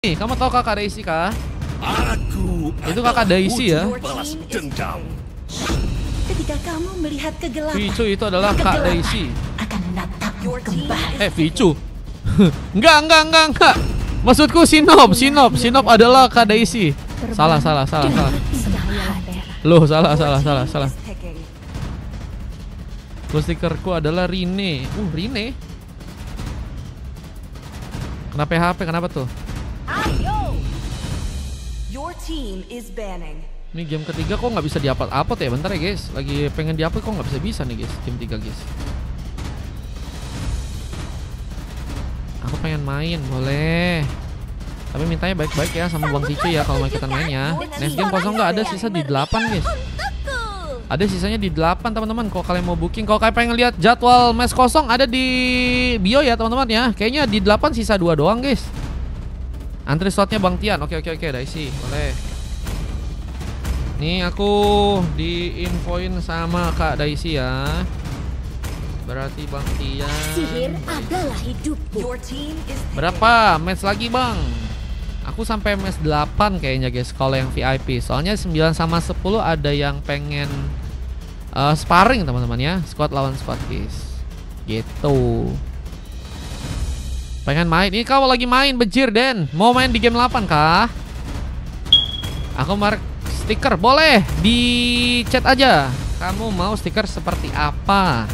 Nih, kamu tahu kakak Daisy kah? Itu kakak Daisy ya. Ketika kamu melihat kegelapan, Vicu itu adalah Kak Daisy. akan menatapmu kembali. Vicu. enggak. Maksudku Sinop adalah Kak Daisy. Salah. Loh, salah. Terus stikerku adalah Rine. Rine. Kenapa HP? Kenapa tuh? Your team is banning. Ini game ketiga kok nggak bisa diupload ya? Bentar ya guys. Lagi pengen diupload kok nggak bisa nih guys. Game 3 guys. Aku pengen main, boleh. Tapi mintanya baik-baik ya sama Bang Cicu ya kalau mau ikutan main ya. Next game kosong nggak ada, sisa di 8 guys. Ada sisanya di 8 teman-teman. Kalau kalian mau booking, kalau kalian pengen lihat jadwal match kosong ada di bio ya teman-teman ya. Kayaknya di 8 sisa 2 doang guys. Antri slotnya Bang Tian. Oke, Daisy, boleh. Nih aku diinfoin sama Kak Daisy ya. Berarti Bang Tian. Sihir adalah hidupku. Berapa match lagi Bang? Aku sampai match 8 kayaknya guys kalau yang VIP. Soalnya 9 sama 10 ada yang pengen sparring teman-teman ya. Squad lawan squad guys. Gitu. Pengen main. Ini kau lagi main bejir Den. Mau main di game 8 kah? Aku mark stiker. Boleh di chat aja. Kamu mau stiker seperti apa?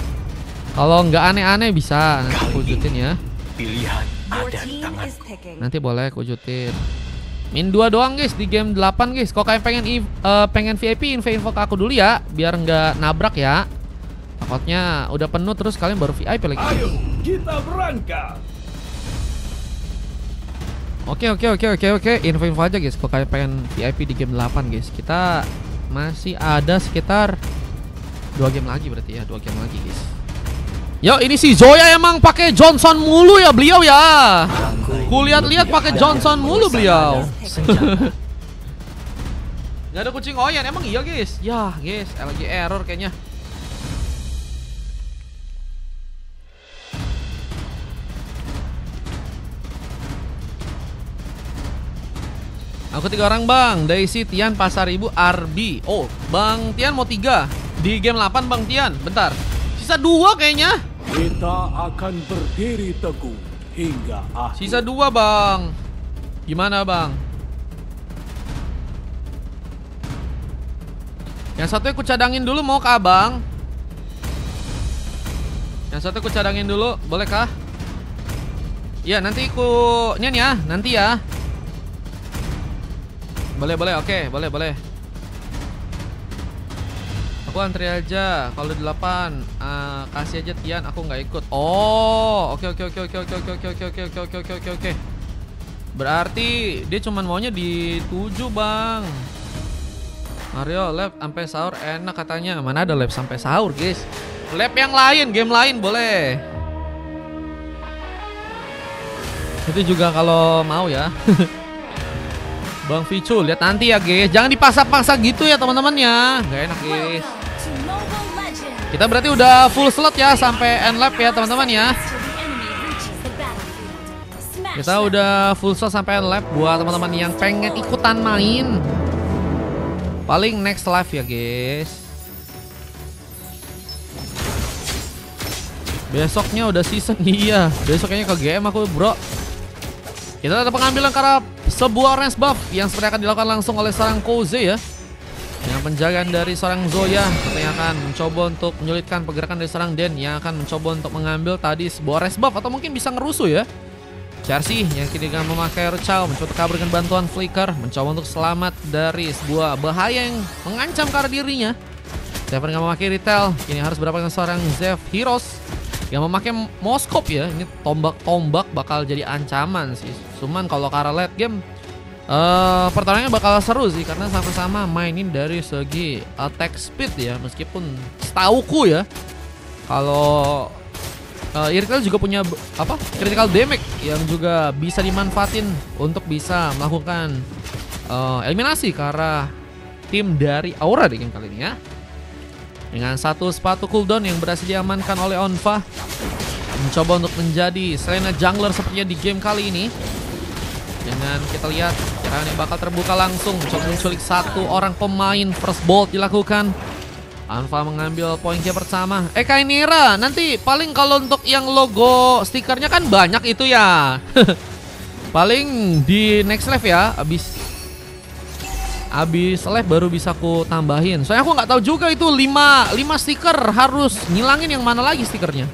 Kalau nggak aneh-aneh bisa nanti aku wujudin ya. Pilihan ada di tangan. Nanti boleh aku wujudin. Min 2 doang guys di game 8 guys. Kalau kalian pengen VIP info ke aku dulu ya, biar nggak nabrak ya. Takutnya udah penuh terus kalian baru VIP lagi. Ayo kita berangkat. Oke. Info aja guys. Kalau kalian pengen VIP di game 8 guys, kita masih ada sekitar 2 game lagi berarti ya, 2 game lagi guys. Yo, ini si Zoya emang pakai Johnson mulu ya beliau ya. Kulihat-lihat pakai Johnson mulu beliau. Gak ada kucing oyen, emang iya guys. Ya guys, lagi error kayaknya. Aku 3 orang Bang, Daisy, Tian, Pasar Ibu, Arbi. Oh, Bang Tian mau 3 di game 8 Bang Tian. Bentar, sisa 2 kayaknya. Kita akan berdiri teguh hingga akhir. Sisa 2 Bang. Gimana Bang? Yang satu aku cadangin dulu, mau ke Abang? Yang satu aku cadangin dulu, boleh kah? Iya, nanti aku Nian ya, nanti ya. Boleh, oke, boleh. Aku antri aja. Kalau 8 kasih aja Tian, aku nggak ikut. Oh, oke. Berarti dia cuman maunya di 7 Bang. Mario lab sampai sahur enak katanya. Mana ada lab sampai sahur guys. Lab yang lain, game lain boleh. Itu juga kalau mau ya. Bang Vicu, lihat nanti ya guys. Jangan dipaksa-paksa gitu ya teman-teman ya. Gak enak guys. Kita berarti udah full slot ya sampai end lap ya teman-teman ya. Kita udah full slot sampai end lap buat teman-teman yang pengen ikutan main. Paling next live ya guys. Besoknya udah season. Iya, besoknya ke GM aku bro. Kita ada pengambilan karena sebuah range buff yang sebenarnya akan dilakukan langsung oleh seorang Koze ya. Yang penjagaan dari seorang Zoya yang akan mencoba untuk menyulitkan pergerakan dari seorang Den yang akan mencoba untuk mengambil tadi sebuah range buff atau mungkin bisa ngerusuh ya. Cersei yang kini dengan memakai Ruchao mencoba kabur dengan bantuan Flicker, mencoba untuk selamat dari sebuah bahaya yang mengancam ke arah dirinya. Seven yang memakai Retail kini harus berhadapan dengan seorang Zev Heroes yang memakai Moskop ya. Ini tombak bakal jadi ancaman sih. Cuman kalau ke arah late game pertarungannya bakal seru sih karena sama-sama mainin dari segi attack speed ya. Meskipun setauku ya kalau Irtel juga punya critical damage yang juga bisa dimanfaatin untuk bisa melakukan eliminasi ke arah tim dari Aura di game kali ini ya. Dengan 1 sepatu cooldown yang berhasil diamankan oleh Onfa, mencoba untuk menjadi Selena jungler sepertinya di game kali ini. Dengan kita lihat serangan yang bakal terbuka langsung, mencoba menculik satu orang pemain. First bolt dilakukan. Anfa mengambil poin kill pertama. Kainira, nanti paling kalau untuk yang logo stikernya kan banyak itu ya. Paling di next live ya, abis live baru bisa aku tambahin. Soalnya aku nggak tahu juga itu 5 stiker harus ngilangin yang mana lagi stikernya.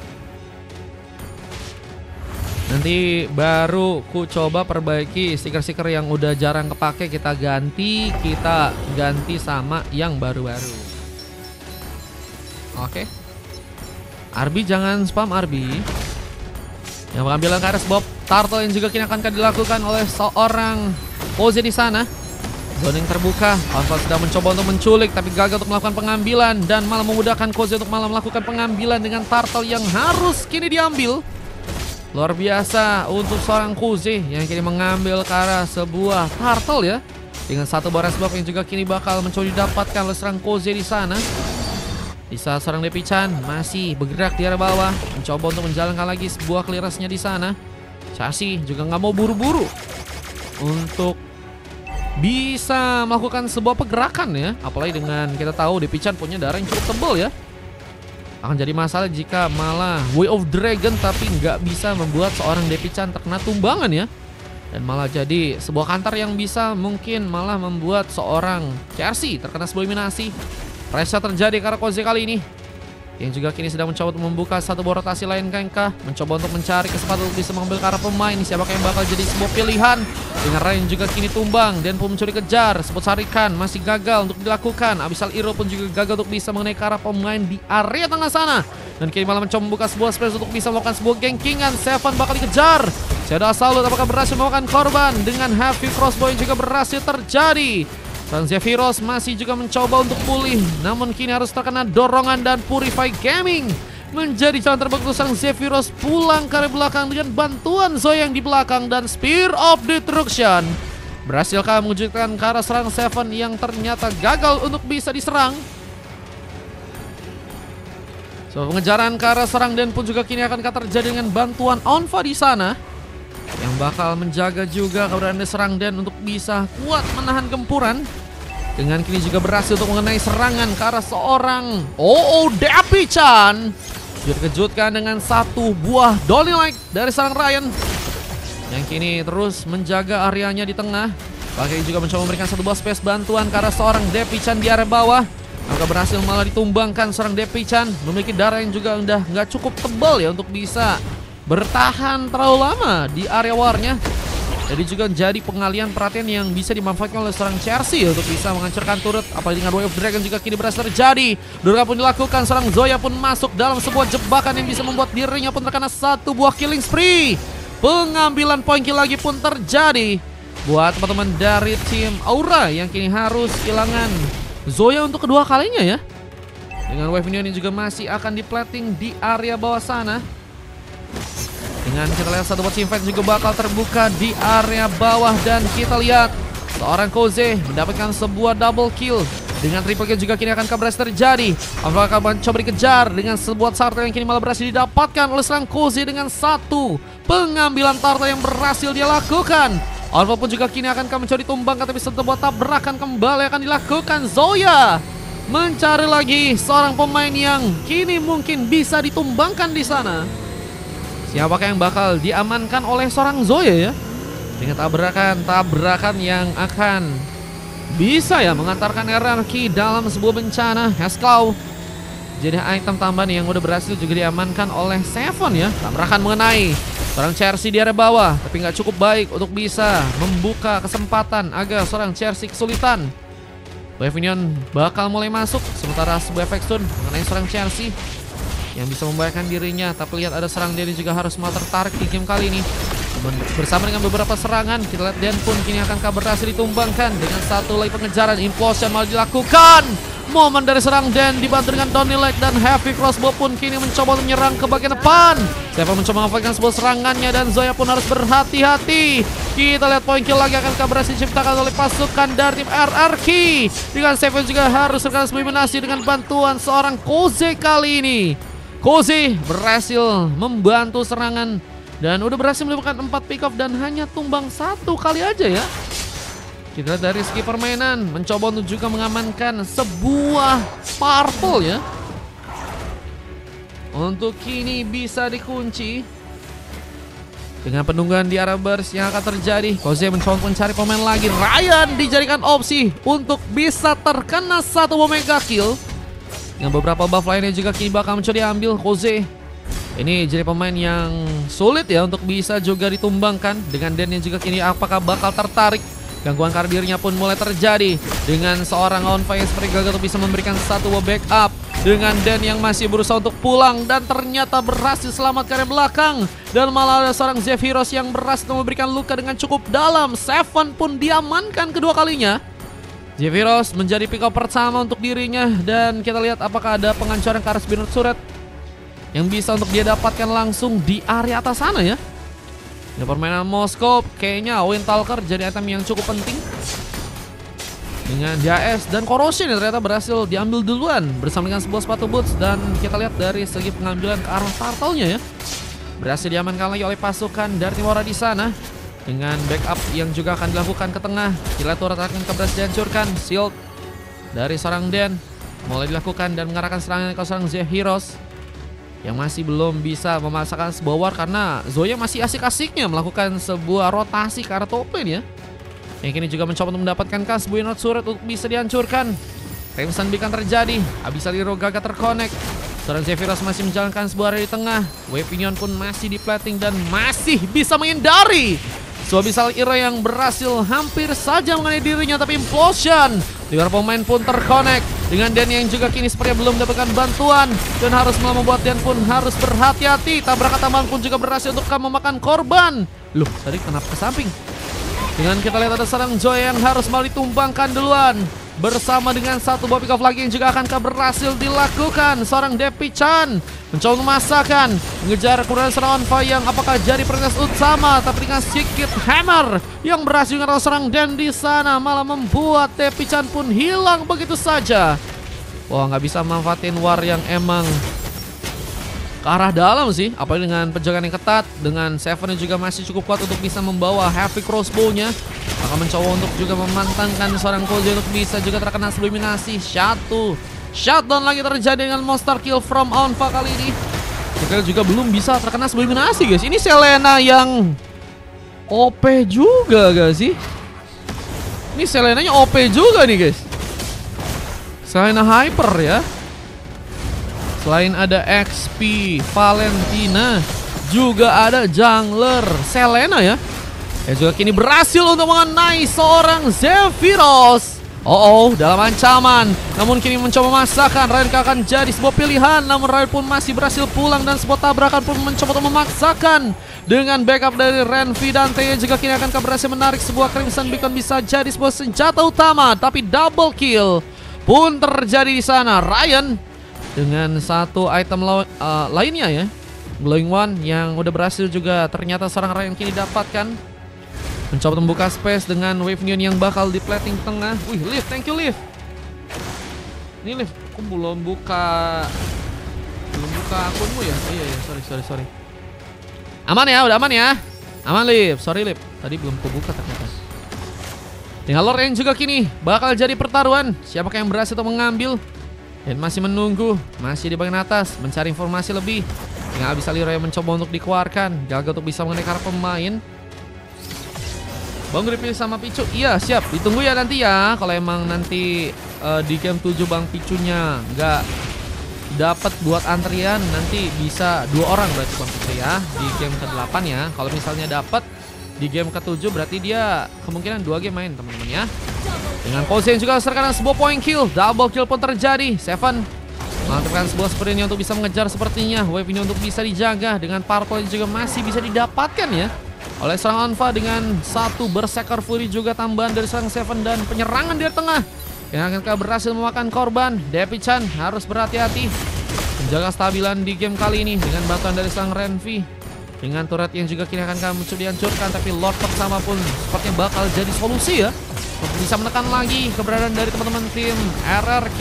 Nanti baru ku coba perbaiki stiker-stiker yang udah jarang kepake, kita ganti sama yang baru-baru. Oke. Arbi jangan spam Arbi. Yang pengambilan KRS Bob Turtle yang juga kini akan dilakukan oleh seorang Koze di sana. Zoning terbuka, Anfa sedang mencoba untuk menculik tapi gagal untuk melakukan pengambilan dan malah memudahkan Koze untuk malah melakukan pengambilan dengan Turtle yang harus kini diambil. Luar biasa untuk seorang Koze yang kini mengambil ke arah sebuah Turtle ya. Dengan satu baras buff yang juga kini bakal mencoba didapatkan oleh seorang Koze di sana. Di saat seorang Depi-chan masih bergerak di arah bawah, mencoba untuk menjalankan lagi sebuah clearance-nya di sana. Chassis juga nggak mau buru-buru untuk bisa melakukan sebuah pergerakan ya. Apalagi dengan kita tahu Depi-chan punya darah yang cukup tebal ya. Akan jadi masalah jika malah Way of Dragon tapi nggak bisa membuat seorang Depi-chan terkena tumbangan ya. Dan malah jadi sebuah kantar yang bisa mungkin malah membuat seorang Chelsea terkena sebuah eliminasi. Pressure terjadi karena Koze kali ini, yang juga kini sedang mencoba untuk membuka satu buah rotasi lain kah? Mencoba untuk mencari kesempatan untuk bisa mengambil ke arah pemain. Siapakah yang bakal jadi sebuah pilihan? Dengan Rain juga kini tumbang dan pun mencuri kejar. Sebut sarikan masih gagal untuk dilakukan. Abisal Iro pun juga gagal untuk bisa mengenai ke arah pemain di area tengah sana. Dan kini malah mencoba membuka sebuah space untuk bisa melakukan sebuah gengkingan. Seven bakal dikejar. Shadow Assault apakah berhasil memakan korban? Dengan heavy crossbow yang juga berhasil terjadi. Sang Zephyros masih juga mencoba untuk pulih, namun kini harus terkena dorongan dan Purify Gaming. Menjadi jalan terbaik untuk sang Zephyros pulang ke arah belakang dengan bantuan Zoya yang di belakang dan Spear of Destruction. Berhasilkah mewujudkan ke arah serang Seven yang ternyata gagal untuk bisa diserang. Pengejaran ke arah serang dan pun juga kini akan terjadi dengan bantuan Anfa di sana. Yang bakal menjaga juga keberadaan serang dan untuk bisa kuat menahan gempuran. Dengan kini juga berhasil untuk mengenai serangan ke arah seorang Depi-chan. Dikejutkan dengan satu buah Dolly Like dari seorang Ryan. Yang kini terus menjaga areanya di tengah. Bahkan juga mencoba memberikan satu buah space bantuan ke arah seorang Depi-chan di area bawah. Maka berhasil malah ditumbangkan seorang Depi-chan. Memiliki darah yang juga udah nggak cukup tebal ya untuk bisa bertahan terlalu lama di area warnya. Jadi juga jadi pengalian perhatian yang bisa dimanfaatkan oleh seorang Chelsea untuk bisa menghancurkan turret. Apalagi dengan Way of Dragon juga kini berhasil terjadi. Durga pun dilakukan, seorang Zoya pun masuk dalam sebuah jebakan yang bisa membuat dirinya pun terkena satu buah killing spree. Pengambilan poin kill lagi pun terjadi buat teman-teman dari tim Aura yang kini harus kehilangan Zoya untuk kedua kalinya ya. Dengan Wave Minion yang juga masih akan diplating di area bawah sana. Dengan kita lihat satu bot invite juga bakal terbuka di area bawah. Dan kita lihat seorang Koze mendapatkan sebuah double kill. Dengan triple kill juga kini akan berhasil terjadi. Apakah mencoba dikejar dengan sebuah turtle yang kini malah berhasil didapatkan oleh seorang Koze dengan satu pengambilan turtle yang berhasil dia lakukan. Alpha pun juga kini akan mencoba ditumbangkan, tapi sebuah tabrakan kembali akan dilakukan. Zoya mencari lagi seorang pemain yang kini mungkin bisa ditumbangkan di sana. Siapakah yang bakal diamankan oleh seorang Zoya ya? Dengan tabrakan yang akan bisa ya mengantarkan RRQ dalam sebuah bencana. Hesklau jadi item tambahan yang udah berhasil juga diamankan oleh Seven ya. Tabrakan mengenai seorang Chelsea di area bawah, tapi nggak cukup baik untuk bisa membuka kesempatan agar seorang Chelsea kesulitan. Wave Minion bakal mulai masuk, sementara sebuah efek stun mengenai seorang Chelsea yang bisa membahayakan dirinya. Tapi lihat ada serang Denny juga harus malah tertarik di game kali ini. Bersama dengan beberapa serangan, kita lihat Den pun kini akan berhasil ditumbangkan dengan satu lagi pengejaran. Implosion malah dilakukan. Momen dari serang Den dibantu dengan Donny Light dan Heavy Crossbow pun kini mencoba untuk menyerang ke bagian depan. Siapa mencoba memanfaatkan sebuah serangannya dan Zoya pun harus berhati-hati. Kita lihat poin kill lagi akan berhasil diciptakan oleh pasukan dari tim RRQ. Dengan Seven juga harus terkena eliminasi dengan bantuan seorang Koze kali ini. Koze berhasil membantu serangan Dan udah berhasil melakukan 4 pick off dan hanya tumbang 1 kali aja ya. Kita lihat dari segi permainan, mencoba untuk juga mengamankan sebuah purple ya. Untuk kini bisa dikunci dengan penungguan di arah burst yang akan terjadi. Koze mencoba mencari pemain lagi. Ryan dijadikan opsi untuk bisa terkena 1 Omega kill. Dengan beberapa buff lainnya juga kini bakal mencoba diambil Koze. Ini jadi pemain yang sulit ya untuk bisa juga ditumbangkan. Dengan Den yang juga kini apakah bakal tertarik. Gangguan kardirnya pun mulai terjadi dengan seorang Onfa yang seperti gagal untuk bisa memberikan 1 backup. Dengan Den yang masih berusaha untuk pulang dan ternyata berhasil selamatkan dari belakang. Dan malah ada seorang Zephyros yang berhasil memberikan luka dengan cukup dalam. Seven pun diamankan kedua kalinya. Zephyros menjadi pick up pertama untuk dirinya. Dan kita lihat apakah ada pengancaran ke arah Spinner Turret yang bisa untuk dia dapatkan langsung di area atas sana ya. Ini permainan Moskop, kayaknya Windtalker jadi item yang cukup penting. Dengan DAS dan Corrosion yang ternyata berhasil diambil duluan bersama dengan sebuah sepatu boots. Dan kita lihat dari segi pengambilan ke arah turtle-nya ya, berhasil diamankan lagi oleh pasukan dari Timora di sana. Dengan backup yang juga akan dilakukan ke tengah. Kita turret akan berhasil dihancurkan. Shield dari seorang Den mulai dilakukan dan mengarahkan serangan ke seorang Zephyros yang masih belum bisa memasakkan sebuah war karena Zoya masih asik-asiknya melakukan sebuah rotasi ke arah top lane ya. Yang kini juga mencoba untuk mendapatkan sebuah not surat untuk bisa dihancurkan. Crimson Beacon terjadi, Abyssal gagal terconnect. Seorang Zephyros masih menjalankan sebuah area di tengah. Wave Pinion pun masih di plating dan masih bisa menghindari Abyssal Hero yang berhasil hampir saja mengenai dirinya, tapi implosion. Tiga pemain pun terconnect dengan Den yang juga kini sepertinya belum mendapatkan bantuan dan harus membuat Den pun harus berhati-hati. Tabrakan tambahan pun juga berhasil untuk memakan korban. Loh, tadi kenapa ke samping? Dengan kita lihat ada seorang Joy yang harus malah ditumbangkan duluan bersama dengan 1 buah pick off lagi yang juga akan berhasil dilakukan. Seorang Depi Chan mencoba memasakkan, mengejar kemudian seorang Onfa yang apakah jadi prioritas utama, tapi dengan sedikit hammer yang berhasil dengan seorang Den di sana malah membuat Depi Chan pun hilang begitu saja. Wah, nggak bisa manfaatin war yang emang ke arah dalam sih, apalagi dengan penjagaan yang ketat. Dengan Seven yang juga masih cukup kuat untuk bisa membawa heavy crossbow-nya. Akan mencoba untuk juga memantangkan seorang Koze untuk bisa juga terkena eliminasi. Shutdown lagi terjadi dengan monster kill from Onfa kali ini. Kita juga belum bisa terkena eliminasi guys. Ini Selena yang OP juga gak sih? Ini Selenanya OP juga nih guys. Selena Hyper ya. Selain ada XP, Valentina, juga ada jungler Selena ya. Yang juga kini berhasil untuk mengenai seorang Zephyros. Dalam ancaman. Namun kini mencoba memaksakan. Ryan akan jadi sebuah pilihan. Namun Ryan pun masih berhasil pulang dan sebuah tabrakan pun mencoba untuk memaksakan. Dengan backup dari Renvi dan Taya juga kini akan berhasil menarik sebuah Crimson Beacon, bisa jadi sebuah senjata utama. Tapi double kill pun terjadi di sana. Ryan dengan 1 item lainnya ya, Glowing One yang udah berhasil juga ternyata seorang Ryan kini dapatkan. Mencoba membuka space dengan Wave Neon yang bakal di plating tengah. Wih, Liv, thank you Liv. Ini Liv, aku belum buka akunmu ya? Iya, sorry. Aman ya, udah aman ya. Aman Liv, sorry Liv, tadi belum kubuka ternyata. Tinggal Lord yang juga kini bakal jadi pertaruhan. Siapakah yang berhasil untuk mengambil? Dan masih menunggu, masih di bagian atas, mencari informasi lebih. Tinggal Abyssal Hero yang mencoba untuk dikeluarkan. Gagal untuk bisa mengenai karena pemain. Bang dipilih sama Picu. Iya siap, ditunggu ya nanti ya. Kalau emang nanti di game 7 Bang Picunya nggak dapat buat antrian, nanti bisa 2 orang berarti Bang Picu ya. Di game ke-8 ya. Kalau misalnya dapat di game ke-7 berarti dia kemungkinan 2 game main teman-teman ya. Dengan Koze yang juga serkan sebuah point kill. Double kill pun terjadi. Seven melakukan sebuah sprintnya untuk bisa mengejar sepertinya. Wave ini untuk bisa dijaga. Dengan purple juga masih bisa didapatkan ya oleh seorang Onfa dengan 1 Berserker Fury juga tambahan dari seorang Seven. Dan penyerangan di tengah yang akan berhasil memakan korban. Depi Chan harus berhati-hati menjaga stabilan di game kali ini dengan bantuan dari seorang Renvi. Dengan turret yang juga kini akan mencoba dihancurkan, tapi Lord pertama pun sepertinya bakal jadi solusi ya untuk bisa menekan lagi keberadaan dari teman-teman tim RRQ.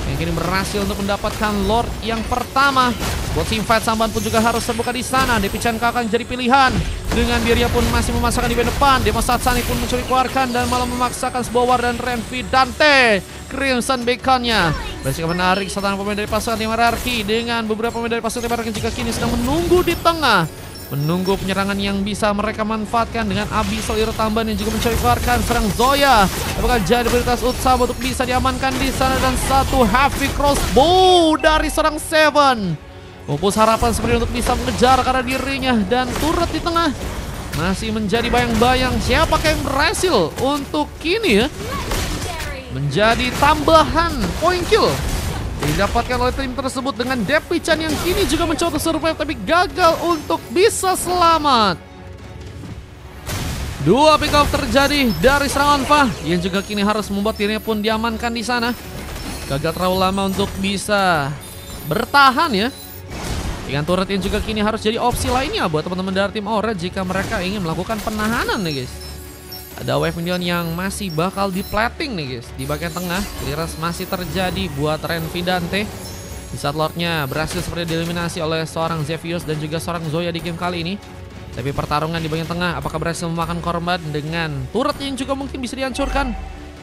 yang kini berhasil untuk mendapatkan Lord yang pertama. Buat teamfight Samban pun juga harus terbuka di sana. Depi-chan akan jadi pilihan. Dengan dirinya pun masih memasakkan di bagian depan. Demo Satsani pun mencuri keluarkan dan malah memaksakan sebuah war dan Renvi Dante. Crimson Baconnya berhasil menarik satu pemain dari pasukan tim hierarki. Dengan beberapa pemain dari pasukan tim hierarki juga kini sedang menunggu di tengah. Menunggu penyerangan yang bisa mereka manfaatkan dengan Abyssal Hero tambahan yang juga mencuri keluarkan serang Zoya. Apakah jadi prioritas Utsama untuk bisa diamankan di sana, dan satu heavy crossbow dari serang Seven. Memupus harapan seperti untuk bisa mengejar karena dirinya, dan turret di tengah masih menjadi bayang-bayang siapakah yang berhasil untuk kini ya menjadi tambahan point kill didapatkan oleh tim tersebut dengan Depi-chan yang kini juga mencoba survive tapi gagal untuk bisa selamat. Dua pick off terjadi dari serangan Fah yang juga kini harus membuat dirinya pun diamankan di sana. Gagal terlalu lama untuk bisa bertahan ya. Dengan turret yang juga kini harus jadi opsi lainnya buat teman-teman dari tim Aura jika mereka ingin melakukan penahanan nih guys. Ada wave minion yang masih bakal di-plating nih guys. Di bagian tengah, clearance masih terjadi buat Renvi Dante. Di saat Lordnya berhasil seperti dieliminasi oleh seorang Xevious dan juga seorang Zoya di game kali ini. Tapi pertarungan di bagian tengah, apakah berhasil memakan korban dengan turret yang juga mungkin bisa dihancurkan.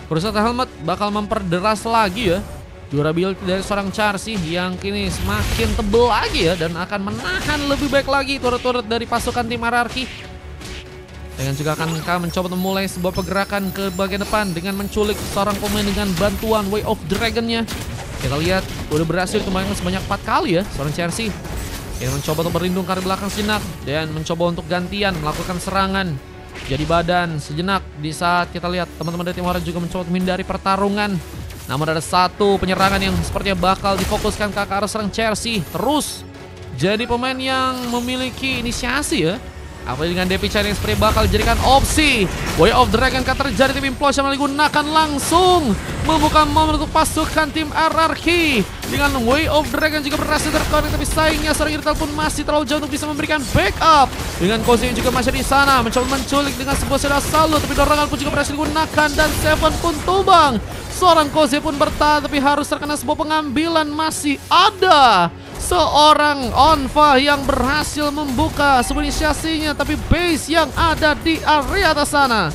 Perusahaan helmet bakal memperderas lagi ya durability dari seorang Charsi yang kini semakin tebel lagi ya, dan akan menahan lebih baik lagi turret-turret dari pasukan tim hierarki. Dengan juga akan mencoba memulai sebuah pergerakan ke bagian depan dengan menculik seorang pemain dengan bantuan Way of Dragon-nya. Kita lihat udah berhasil kembali sebanyak 4 kali ya seorang Chelsea. Yang mencoba untuk berlindung ke belakang sejenak dan mencoba untuk gantian melakukan serangan jadi badan sejenak. Di saat kita lihat teman-teman dari tim Aura juga mencoba menghindari pertarungan. Namun ada satu penyerangan yang sepertinya bakal difokuskan ke arah serang Chelsea. Terus jadi pemain yang memiliki inisiasi ya. Apalagi dengan Depi-chan yang seperti bakal dijadikan opsi. Way of Dragon akan terjadi, tim Implosion digunakan langsung membuka momen untuk pasukan tim RRQ. Dengan Way of Dragon juga berhasil terkonek, tapi sayangnya seorang Irtal pun masih terlalu jauh untuk bisa memberikan backup. Dengan Koze juga masih di sana mencoba menculik dengan sebuah sedah salut, tapi dorongan pun juga berhasil digunakan dan Seven pun tumbang. Seorang Koze pun bertahan tapi harus terkena sebuah pengambilan. Masih ada seorang Onfa yang berhasil membuka sebuah inisiasinya, tapi base yang ada di area atas sana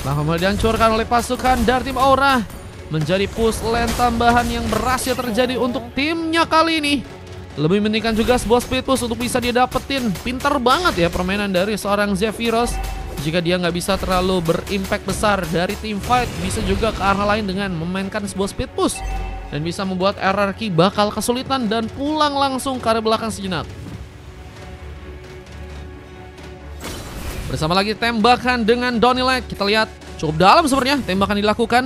bakal dihancurkan oleh pasukan dari tim Aura. Menjadi push lane tambahan yang berhasil terjadi untuk timnya kali ini. Lebih pentingkan juga sebuah speed push untuk bisa dia dapetin. Pintar banget ya permainan dari seorang Xevious. Jika dia nggak bisa terlalu berimpact besar dari team fight, bisa juga ke arah lain dengan memainkan sebuah speed push dan bisa membuat RRQ bakal kesulitan dan pulang langsung ke arah belakang sejenak. Bersama lagi tembakan dengan Donilek. Kita lihat cukup dalam sebenarnya tembakan dilakukan.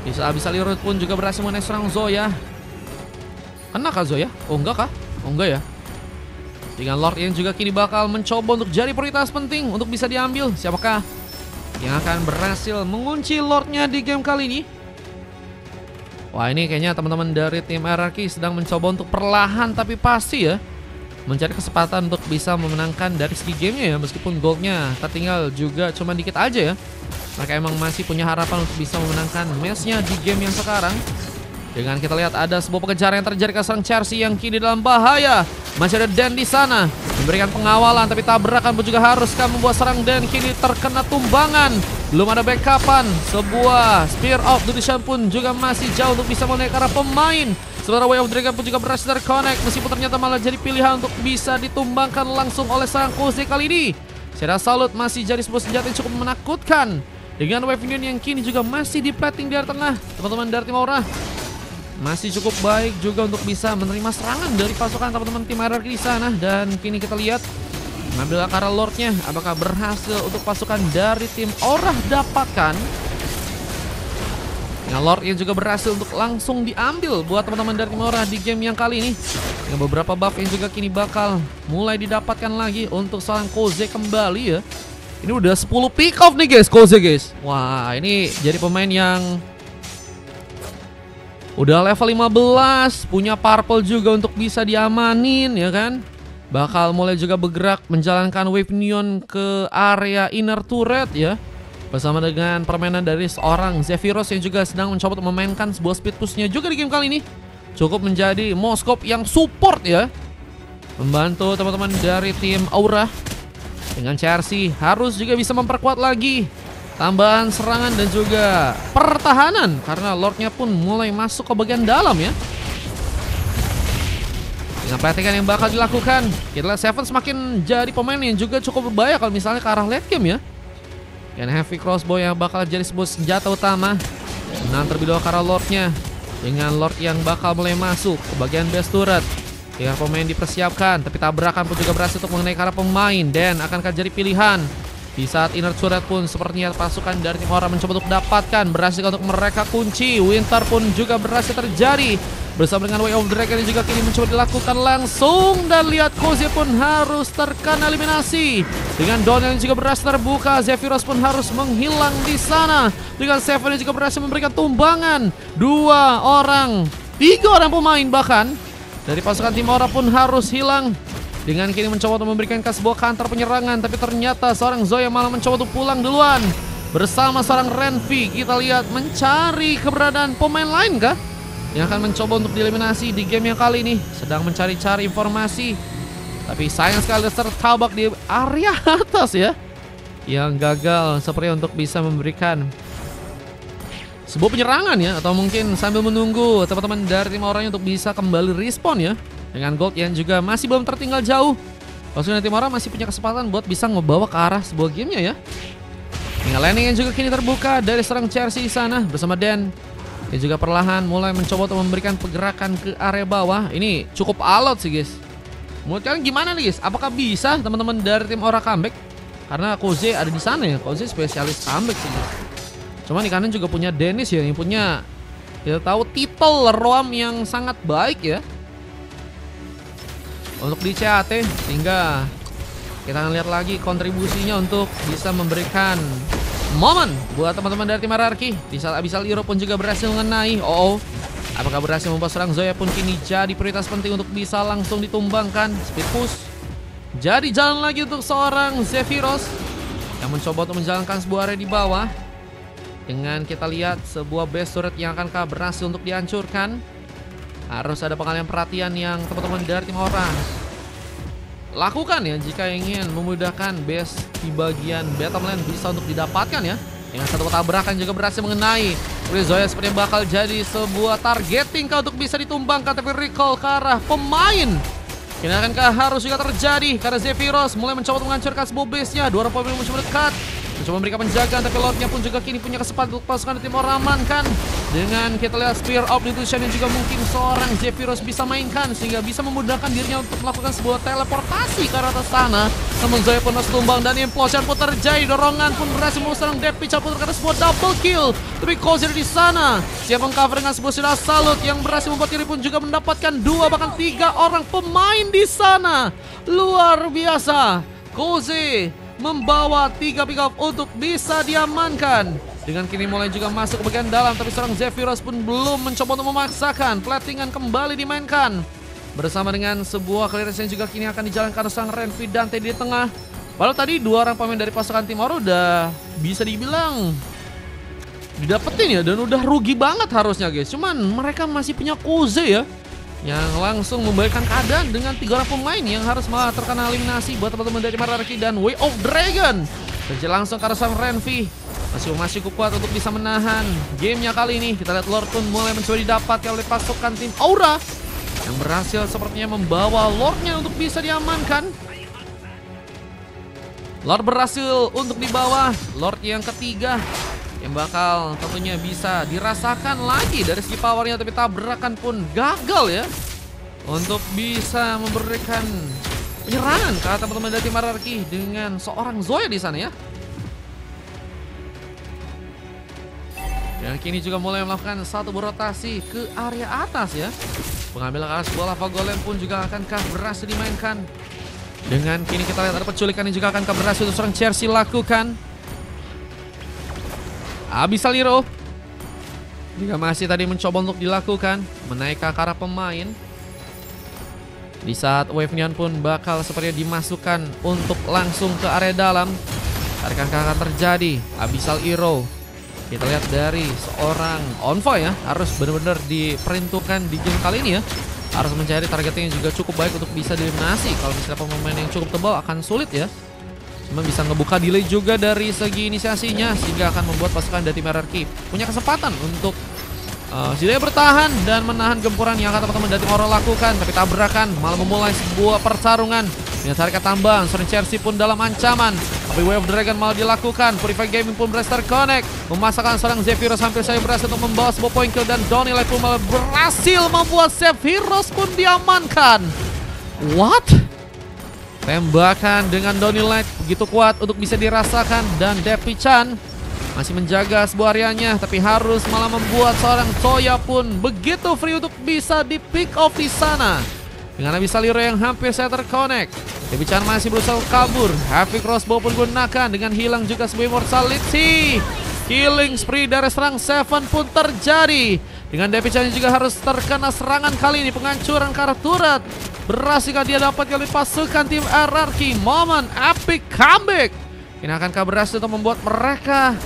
Bisa Lirut pun juga berhasil mengenai serang Zoya. Kena kah Zoya? Oh enggak kah? Oh enggak ya. Dengan Lord yang juga kini bakal mencoba untuk jadi prioritas penting untuk bisa diambil. Siapakah yang akan berhasil mengunci Lordnya di game kali ini? Wah, ini kayaknya teman-teman dari tim RRQ sedang mencoba untuk perlahan tapi pasti ya mencari kesempatan untuk bisa memenangkan dari segi gamenya ya. Meskipun goldnya tertinggal juga cuma dikit aja ya, mereka emang masih punya harapan untuk bisa memenangkan matchnya di game yang sekarang. Dengan kita lihat ada sebuah pengejaran yang terjadi ke sang Chelsea yang kini dalam bahaya. Masih ada Dan di sana memberikan pengawalan, tapi tabrakan pun juga haruskah membuat serang Dan kini terkena tumbangan. Belum ada backupan. Sebuah Spear of Duration pun juga masih jauh untuk bisa menaik ke arah pemain. Sementara Way of Dragon pun juga berhasil terconnect, meskipun ternyata malah jadi pilihan untuk bisa ditumbangkan langsung oleh sang Koze kali ini. Secara Salut masih jadi sebuah senjata yang cukup menakutkan. Dengan Wave Union yang kini juga masih di plating di tengah, teman-teman dari tim Aura masih cukup baik juga untuk bisa menerima serangan dari pasukan teman-teman tim RRQ di sana. Dan kini kita lihat mengambil akar Lordnya, apakah berhasil untuk pasukan dari tim Aura dapatkan. Nah, Lord yang juga berhasil untuk langsung diambil buat teman-teman dari tim Aura di game yang kali ini. Dengan beberapa buff yang juga kini bakal mulai didapatkan lagi untuk seorang Koze kembali ya. Ini udah 10 pick off nih guys, Koze guys. Wah, ini jadi pemain yang udah level 15, punya purple juga untuk bisa diamanin ya kan. Bakal mulai juga bergerak menjalankan wave neon ke area inner turret ya. bersama dengan permainan dari seorang Zephyros yang juga sedang mencoba untuk memainkan sebuah speed push-nya juga di game kali ini. Cukup menjadi Moskop yang support ya, membantu teman-teman dari tim Aura. Dengan CRC harus juga bisa memperkuat lagi tambahan serangan dan juga pertahanan, karena Lordnya pun mulai masuk ke bagian dalam ya. Dengan petikan yang bakal dilakukan, kita lihat Seven semakin jadi pemain yang juga cukup berbahaya kalau misalnya ke arah late game ya. Dan heavy crossbow yang bakal jadi sebuah senjata utama. Nah, terlebih dahulu ke arah Lordnya, dengan Lord yang bakal mulai masuk ke bagian base turret. Tiga pemain dipersiapkan, tapi tabrakan pun juga berhasil untuk mengenai ke arah pemain. Dan akankah jadi pilihan di saat inner turret pun sepertinya pasukan dari tim Aura mencoba untuk dapatkan, berhasil untuk mereka kunci. Winter pun juga berhasil terjadi bersama dengan Way of Dragon yang juga kini mencoba dilakukan langsung. Dan lihat Koze pun harus terkena eliminasi. Dengan Donel yang juga berhasil terbuka, Zephyros pun harus menghilang di sana. Dengan Seven yang juga berhasil memberikan tumbangan. 3 orang pemain bahkan dari pasukan tim Aura pun harus hilang. Dengan kini mencoba untuk memberikan sebuah counter penyerangan, tapi ternyata seorang Zoya malah mencoba untuk pulang duluan bersama seorang Renvi. Kita lihat mencari keberadaan pemain lain kah yang akan mencoba untuk dieliminasi di game yang kali ini. Sedang mencari-cari informasi, tapi sayang sekali tertabak di area atas ya, yang gagal seperti untuk bisa memberikan sebuah penyerangan ya, atau mungkin sambil menunggu teman-teman dari tim Aura untuk bisa kembali respawn ya. Dengan gold yang juga masih belum tertinggal jauh, pasukan tim Aura masih punya kesempatan buat bisa ngebawa ke arah sebuah gamenya ya. Dengan landing yang juga kini terbuka dari serang CRC di sana bersama Dan, yang juga perlahan mulai mencoba untuk memberikan pergerakan ke area bawah. Ini cukup alot sih guys. Menurut kalian gimana nih guys? Apakah bisa teman-teman dari tim Aura comeback? Karena Koze ada di sana ya. Koze spesialis comeback sih guys. Cuman di kanan juga punya Dennis ya, yang punya kita tahu titel Roam yang sangat baik ya untuk di CAT, sehingga kita akan lihat lagi kontribusinya untuk bisa memberikan momen buat teman-teman dari tim Hierarchy. Di saat Abyssal Hero pun juga berhasil mengenai. Apakah berhasil membuat serang Zoya pun kini jadi prioritas penting untuk bisa langsung ditumbangkan. Speed push jadi jalan lagi untuk seorang Zephyros yang mencoba untuk menjalankan sebuah area di bawah. Dengan kita lihat sebuah base turret yang akankah berhasil untuk dihancurkan. Harus ada pengalihan perhatian yang teman-teman dari tim Aura lakukan ya, jika ingin memudahkan base di bagian Battleland bisa untuk didapatkan ya. Dengan satu tabrakan juga berhasil mengenai. Zoya sepertinya bakal jadi sebuah targeting untuk bisa ditumbangkan, tapi recall ke arah pemain. Ini akankah harus juga terjadi karena Zephyros mulai mencoba untuk menghancurkan sebuah base-nya. 2 orang pemain mencoba dekat, mencoba memberikan penjagaan, tapi Lordnya pun juga kini punya kesempatan untuk pasukan tim Aura amankan. Dengan kita lihat Spear of Nutrition yang juga mungkin seorang Zephyros bisa mainkan, sehingga bisa memudahkan dirinya untuk melakukan sebuah teleportasi ke arah sana. Namun Zoya pun harus tumbang dan implosion pun terjadi. Dorongan pun berhasil mengusang Death Pitch pun terkena sebuah double kill. Tapi Koze di sana siap mengcover dengan sebuah silah salut yang berhasil membuat diri pun juga mendapatkan 2 bahkan 3 orang pemain di sana. Luar biasa. Koze membawa 3 pick up untuk bisa diamankan. Dengan kini mulai juga masuk ke bagian dalam, tapi seorang Zephyros pun belum mencoba untuk memaksakan. Platingan kembali dimainkan bersama dengan sebuah clearance yang juga kini akan dijalankan sang Renvi Dante di tengah. Padahal tadi 2 orang pemain dari pasukan tim Aura udah bisa dibilang didapetin ya, dan udah rugi banget harusnya guys. Cuman mereka masih punya Koze ya, yang langsung membalikkan keadaan dengan 3 orang pemain yang harus malah terkena eliminasi buat teman-teman dari Hierarchy dan Way of Dragon. Terjadi langsung ke arah sang Renvi. Masih cukup kuat untuk bisa menahan gamenya kali ini. Kita lihat Lord pun mulai mencoba didapatkan oleh pasukan tim Aura, yang berhasil sepertinya membawa Lordnya untuk bisa diamankan. Lord berhasil untuk dibawa. Lord yang ketiga yang bakal tentunya bisa dirasakan lagi dari segi powernya, tapi tabrakan pun gagal ya untuk bisa memberikan penyerangan ke teman-teman dari tim Hierarchy dengan seorang Zoya di sana ya. Dan kini juga mulai melakukan satu berotasi ke area atas ya. Pengambilan arah sebuah lava golem pun juga akankah berhasil dimainkan. Dengan kini kita lihat ada penculikan yang juga akankah berhasil untuk seorang CRC lakukan. Abyssal Hero juga masih tadi mencoba untuk dilakukan, menaik ke arah pemain. Di saat wave neon pun bakal sepertinya dimasukkan untuk langsung ke area dalam. Tarikan akan terjadi. Abyssal Hero. Kita lihat dari seorang Onfa ya, harus benar-benar diperuntukkan di game kali ini ya. Harus mencari targetnya yang juga cukup baik untuk bisa dieliminasi. Kalau misalnya pemain yang cukup tebal akan sulit ya. Cuma bisa ngebuka delay juga dari segi inisiasinya, sehingga akan membuat pasukan dari tim RRQ punya kesempatan untuk setidaknya bertahan dan menahan gempuran yang akan teman-teman dari tim Aura lakukan. Tapi tabrakan malah memulai sebuah pertarungan dengan tarikan tambahan. Soren Chelsea pun dalam ancaman. Tapi Way of Dragon malah dilakukan. Purify Gaming pun berhasil terconnect. Memasakkan seorang Zephyros hampir saja berhasil untuk membawa sebuah point kill. Dan Donny Light pun malah berhasil membuat Zephyros pun diamankan. What? Tembakan dengan Donny Light begitu kuat untuk bisa dirasakan. Dan Depi Chan masih menjaga sebuah areanya, tapi harus malah membuat seorang Toya pun begitu free untuk bisa di pick off di sana. Dengan Abyssal Hero yang hampir saya terconnect. Depi Chan masih berusaha kabur. Heavy Crossbow pun gunakan dengan hilang juga sebuah Immortality. Killing spree dari serang Seven pun terjadi. Dengan Depi Chan juga harus terkena serangan kali ini. Penghancuran karet turret. Berhasilkah dia dapat kali pasukan tim RRQ? Momen epic comeback. Ini akankah berhasil untuk membuat mereka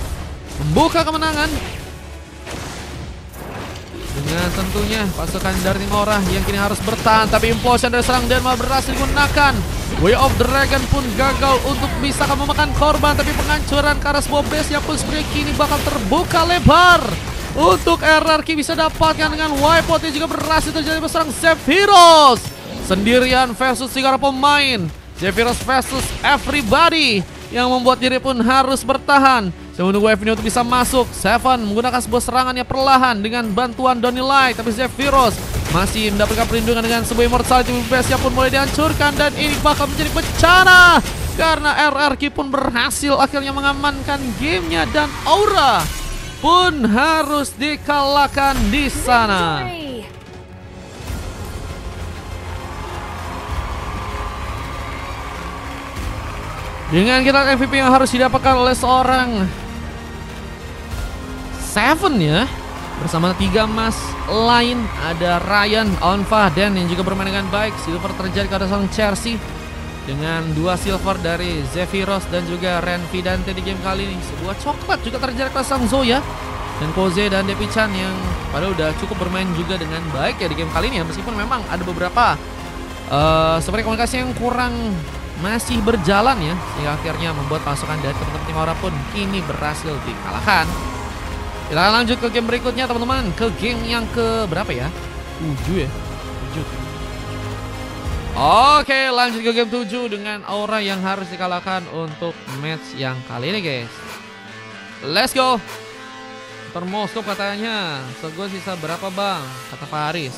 membuka kemenangan? Dengan tentunya pasukan dari tim Aura yang kini harus bertahan. Tapi implosion dari serang Denmark berhasil digunakan. Way of Dragon pun gagal untuk bisa memakan korban. Tapi penghancuran ke arah sebuah base-nya pun sebenarnya kini bakal terbuka lebar. Untuk RRQ bisa dapatkan dengan wipeout yang juga berhasil terjadi beserang Zephyros. Sendirian versus 3 pemain. Zephyros versus everybody. Yang membuat diri pun harus bertahan. Saya menunggu wave ini untuk bisa masuk. Seven menggunakan sebuah serangannya perlahan dengan bantuan Donny Light. Tapi Zephyros masih mendapatkan perlindungan dengan sebuah Immortality base-nya pun mulai dihancurkan. Dan ini bakal menjadi bencana. Karena RRQ pun berhasil akhirnya mengamankan gamenya. Dan Aura pun harus dikalahkan di sana. Dengan kita MVP yang harus didapatkan oleh seorang Seven ya. Bersama 3 emas lain. Ada Ryan, Onfa, Dan yang juga bermain dengan baik. Silver terjadi pada seorang Chelsea. Dengan 2 silver dari Zephyros dan juga Ren Vidante di game kali ini. Sebuah coklat juga terjadi pada seorang Zoya. Dan Koze dan Depi Chan yang padahal udah cukup bermain juga dengan baik ya di game kali ini ya. Meskipun memang ada beberapa seperti komunikasi yang kurang masih berjalan ya, sehingga akhirnya membuat pasukan dari teman-teman tim Aura pun kini berhasil dikalahkan. Kita akan lanjut ke game berikutnya teman-teman, ke game yang ke berapa ya? 7 ya? 7. Oke, lanjut ke game 7 dengan Aura yang harus dikalahkan untuk match yang kali ini guys. Let's go. Termoskop katanya. So gue sisa berapa bang? Kata Faris.